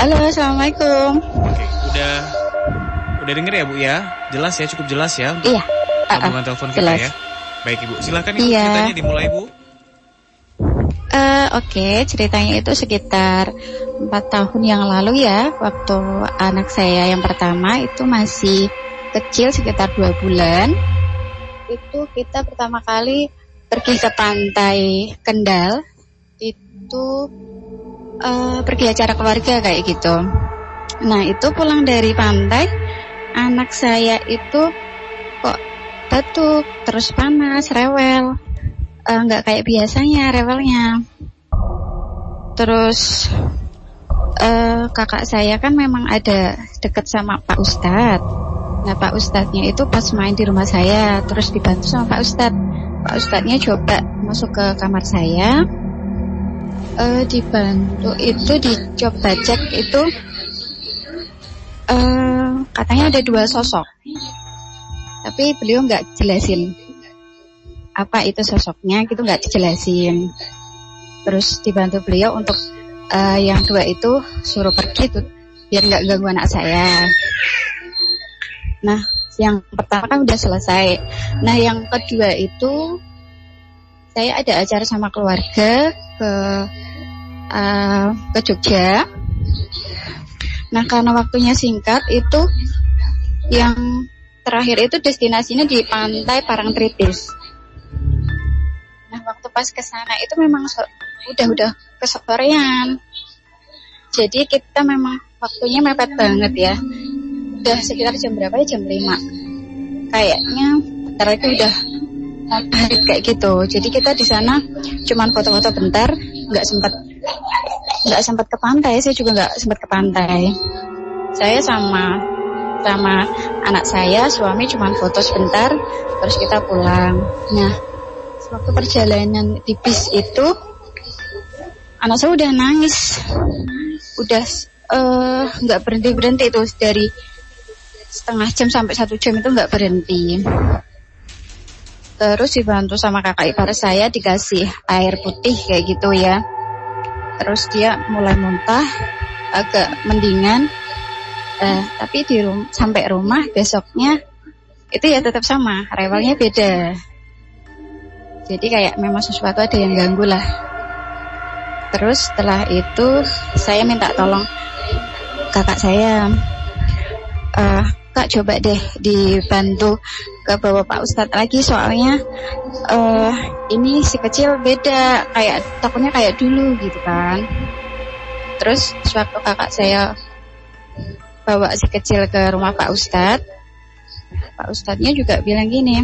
Halo, Assalamualaikum. Oke, udah denger ya Bu ya? Jelas ya, cukup jelas ya untuk Iya. sambungan telepon kita Jelas. ya. Baik Ibu, silakan Ibu Iya. ceritanya dimulai Bu. Oke, ceritanya itu sekitar 4 tahun yang lalu ya, waktu anak saya yang pertama itu masih kecil sekitar 2 bulan. Itu kita pertama kali pergi ke pantai Kendal. Itu pergi acara keluarga kayak gitu. Nah, itu pulang dari pantai, anak saya itu kok batuk, terus panas, rewel. Nggak kayak biasanya rewelnya. Terus kakak saya kan memang ada deket sama Pak Ustadz. Nah, Pak Ustadznya itu pas main di rumah saya, terus dibantu sama Pak Ustadz. Pak Ustadznya coba masuk ke kamar saya, dibantu itu dicoba cek itu, katanya ada 2 sosok, tapi beliau nggak jelasin apa itu sosoknya, gitu nggak dijelasin. Terus dibantu beliau untuk yang 2 itu suruh pergi tuh, biar nggak ganggu anak saya. Nah, yang pertama kan udah selesai. Nah, yang kedua itu saya ada acara sama keluarga ke Jogja. Nah, karena waktunya singkat, itu yang terakhir itu destinasinya di Pantai Parangtritis. Nah, waktu pas ke sana itu memang udah kesorean. Jadi kita memang waktunya mepet banget ya. Udah sekitar jam berapa ya? Jam 5. Kayaknya bentar lagi udah maghrib kayak gitu. Jadi kita di sana cuman foto-foto bentar, nggak sempat ke pantai. Saya juga nggak sempat ke pantai. Saya sama anak saya, suami cuman foto sebentar, terus kita pulang. Nah, waktu perjalanan di bis itu anak saya udah nangis, udah nggak berhenti itu, dari setengah jam sampai 1 jam itu nggak berhenti. Terus dibantu sama kakak ipar saya, dikasih air putih kayak gitu ya. Terus dia mulai muntah, agak mendingan. Tapi sampai rumah besoknya itu ya tetap sama, rewelnya beda. Jadi kayak memang sesuatu ada yang ganggu lah. Terus setelah itu saya minta tolong kakak saya, Kak coba deh dibantu ke bawah Pak Ustadz lagi, soalnya ini si kecil beda, kayak takutnya kayak dulu gitu kan. Terus sewaktu kakak saya bawa si kecil ke rumah Pak Ustadz, Pak Ustadznya juga bilang gini,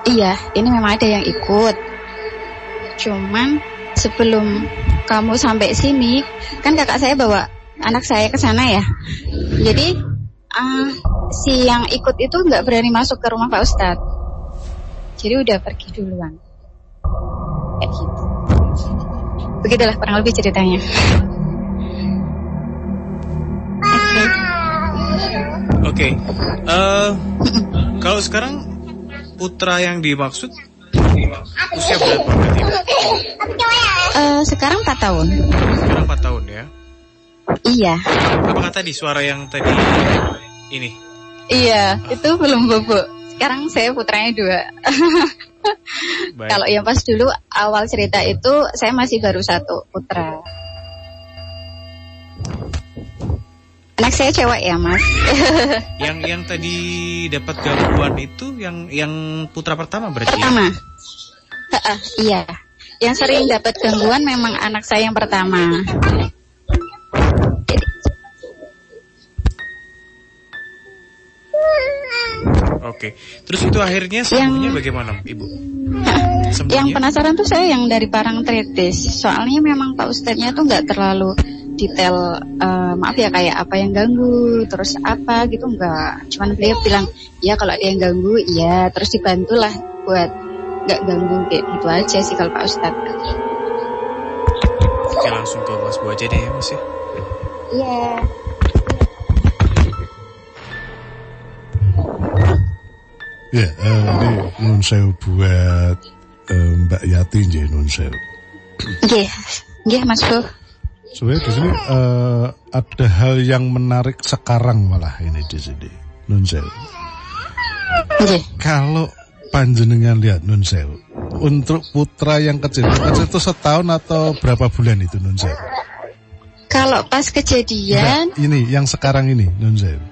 iya ini memang ada yang ikut, cuman sebelum kamu sampai sini kan kakak saya bawa anak saya ke sana ya. Jadi si yang ikut itu nggak berani masuk ke rumah Pak Ustadz. Jadi udah pergi duluan. Kayak gitu. Begitulah kurang lebih ceritanya. Oke. Kalau sekarang putra yang dimaksud usia berapa berarti? Sekarang 4 tahun. Sekarang 4 tahun ya. Iya. Apakah tadi suara yang tadi ini? Iya, itu belum bobo. Sekarang saya putranya 2. Kalau yang pas dulu awal cerita itu saya masih baru 1 putra. Anak saya cewek ya, Mas. Yang tadi dapat gangguan itu yang putra pertama berarti? Pertama. Iya. Yang sering dapat gangguan memang anak saya yang pertama. Oke. Terus itu akhirnya sembuhnya bagaimana, Ibu? Yang penasaran tuh saya yang dari Parangtritis. Soalnya memang Pak Ustadznya tuh nggak terlalu detail, maaf ya, kayak apa yang ganggu, terus apa gitu nggak. Cuman beliau bilang, ya kalau ada yang ganggu, iya. Terus dibantulah buat nggak ganggu, kayak gitu aja sih kalau Pak Ustadz. Oke, langsung ke Mas Bu aja deh ya, Mas ya. Iya. Ya, ini nun sewu buat Mbak Yati nggih nun sewu. Nggih, Mas Bu. Sebenarnya di sini ada hal yang menarik sekarang malah ini di sini, Nun Sewu. Kalau panjenengan lihat Nun Sewu, untuk putra yang kecil itu setahun atau berapa bulan itu Nun Sewu? Kalau pas kejadian, ini yang sekarang ini Nun Sewu.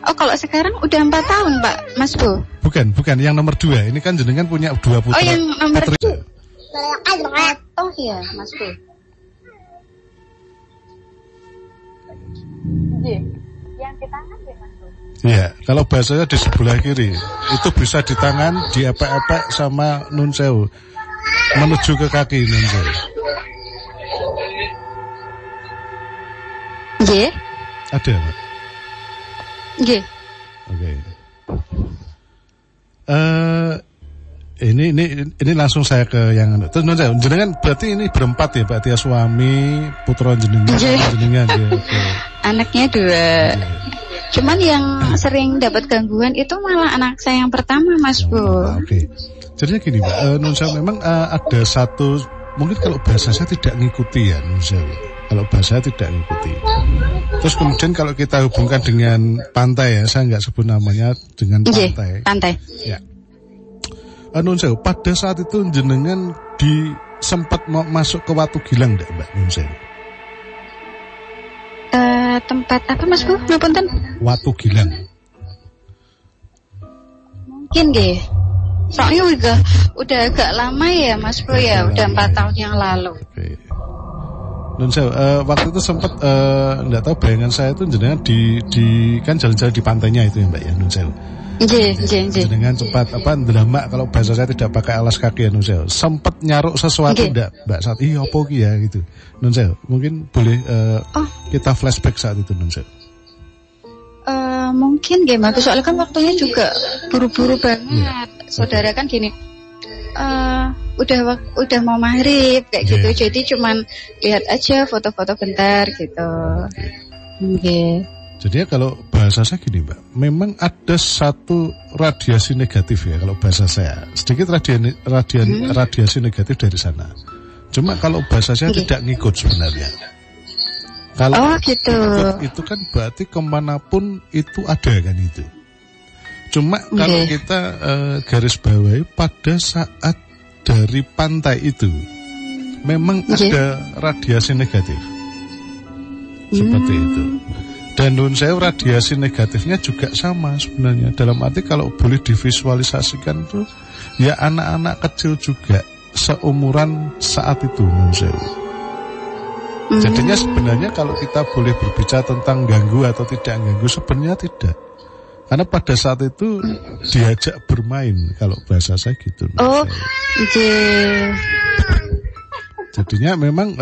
Oh, kalau sekarang udah 4 tahun, Pak, Mas Bu. Bukan, yang nomor 2. Ini kan jenengan punya 2 putra. Oh, yang nomor 2. Oh ya, Mas Bu. Yang di tangan ya, Mas Bu. Iya, kalau bahasanya di sebelah kiri. Itu bisa di tangan, diepek-epek sama Nun Sewu. Menuju ke kaki Nun Sewu. Nggih. Ada, Pak? Nggih. Oke. Ini langsung saya ke yang terus Nun Sewu. Jenengan berarti ini berempat ya, berarti ya suami, putra jenengan ya. Okay. Anaknya 2. Cuman yang sering dapat gangguan itu malah anak saya yang pertama, Mas Bu. Oke. Jadinya gini, Mbak, Nun Sewu memang ada satu, mungkin kalau bahasa saya tidak ngikuti ya Nun Sewu. Kalau bahasa saya tidak ngikuti. Terus kemudian kalau kita hubungkan dengan pantai ya, saya nggak sebut namanya, dengan pantai. Pantai. Ya. Nun Sewu, pada saat itu jenengan sempat mau masuk ke Watu Gilang enggak, Mbak Nun Sewu? Tempat apa, Mas Bu? Ngapunten? Watu Gilang. Mungkin nggih. Soalnya udah agak lama ya, Mas Bu ya, udah 4 tahun yang lalu. Oke. Nun Sewu, waktu itu sempat enggak tahu, bayangan saya itu jenengan di kan jalan-jalan di pantainya itu ya, Mbak ya, Nun Sewu. Nggih. Jenengan sempat ndelama, kalau bahasa saya tidak pakai alas kaki ya Nun Sewu. Sempat nyaruk sesuatu enggak, Mbak, saat apa ki ya gitu. Nun Sewu, mungkin boleh kita flashback saat itu Nun Sewu. Mungkin nggih, Mas. Soalnya kan waktunya juga buru-buru banget. Saudara kan gini. Udah mau maghrib kayak gitu. Jadi cuman lihat aja foto-foto bentar gitu. Nggih. Jadi kalau bahasa saya gini, Mbak, memang ada satu radiasi negatif ya kalau bahasa saya. Sedikit radiasi negatif dari sana. Cuma kalau bahasa saya tidak ngikut sebenarnya. Kalau gitu. Itu kan berarti kemanapun itu ada kan itu. Cuma kalau kita garis bawahi pada saat dari pantai itu memang ada radiasi negatif. Seperti itu. Dan Nun Sewu, radiasi negatifnya juga sama sebenarnya. Dalam arti kalau boleh divisualisasikan tuh ya anak-anak kecil juga seumuran saat itu Nun Sewu. Jadinya sebenarnya kalau kita boleh berbicara tentang ganggu atau tidak ganggu, sebenarnya tidak. Karena pada saat itu diajak bermain kalau bahasa saya gitu. Jadinya memang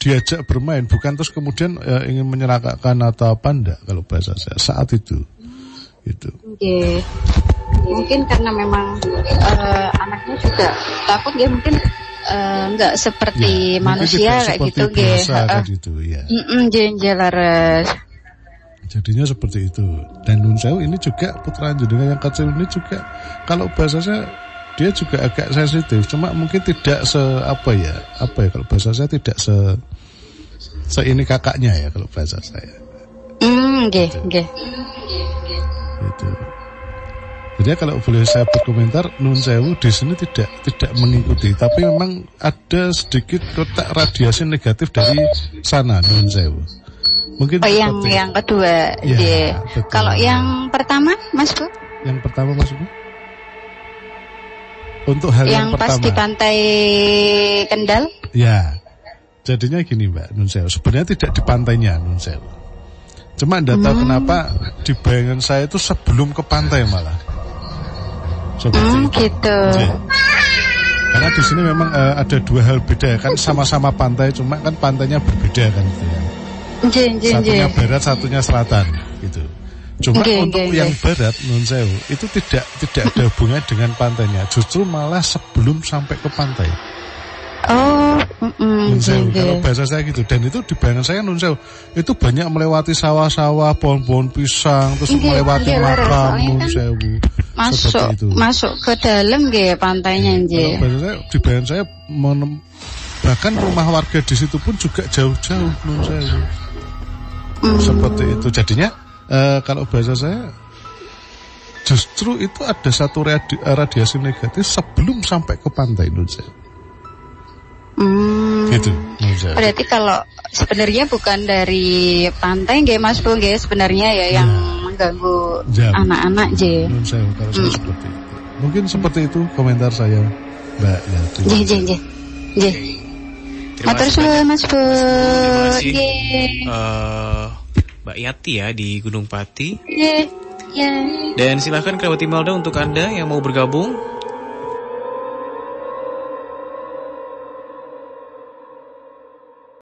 diajak bermain, bukan terus kemudian ingin menyerakakan atau apa, enggak kalau bahasa saya saat itu gitu. Mungkin karena memang anaknya juga takut ya, mungkin enggak seperti manusia kayak gitu gitu ya. Laras. Jadinya seperti itu. Dan Nun Sewu ini juga putra jenengan yang kecil ini juga kalau bahasa saya dia juga agak sensitif, cuma mungkin tidak kalau bahasa saya tidak se ini kakaknya ya kalau bahasa saya. Gitu. Jadi kalau boleh saya berkomentar, Nun Sewu di sini tidak mengikuti, tapi memang ada sedikit kotak radiasi negatif dari sana Nun Sewu. Mungkin yang kedua. Kalau yang pertama, Mas Bu? Yang pertama Mas Bu? Untuk hal yang pertama. Yang pas di pantai Kendal? Ya. Jadinya gini Mbak Nun Sewu, sebenarnya tidak di pantainya Nun Sewu. Cuma enggak tahu kenapa di bayangan saya itu sebelum ke pantai malah. Seperti itu. Gitu. Karena di sini memang ada dua hal beda kan, sama-sama pantai, cuma kan pantainya berbeda kan gitu ya. Satunya barat, satunya selatan gitu. Cuma untuk yang barat Nun Sewu itu tidak ada hubungannya dengan pantainya, justru malah sebelum sampai ke pantai. Nun Sewu, kalau bahasa saya gitu. Dan itu di bayangan saya Nun Sewu itu banyak melewati sawah-sawah, pohon-pohon pisang, terus melewati makam Nun Sewu. Masuk ke dalam nggih pantainya nggih. Kalau bahasa saya di bayangan saya Bahkan rumah warga di situ pun juga jauh-jauh Nun Sewu. Seperti itu. Jadinya kalau bahasa saya justru itu ada satu radiasi negatif sebelum sampai ke pantai Nun Sewu. Gitu. Berarti kalau sebenarnya bukan dari pantai nggih Mas Bu nggih sebenarnya ya yang mengganggu anak-anak je. Nun Sewu kalau saya seperti itu. Mungkin seperti itu komentar saya, Mbak Yati. Nggih. Matur suwun Mas Bu. Terima kasih. Mbak Yati ya di Gunung Pati. Iya. Dan silakan kerabat Imelda untuk Anda yang mau bergabung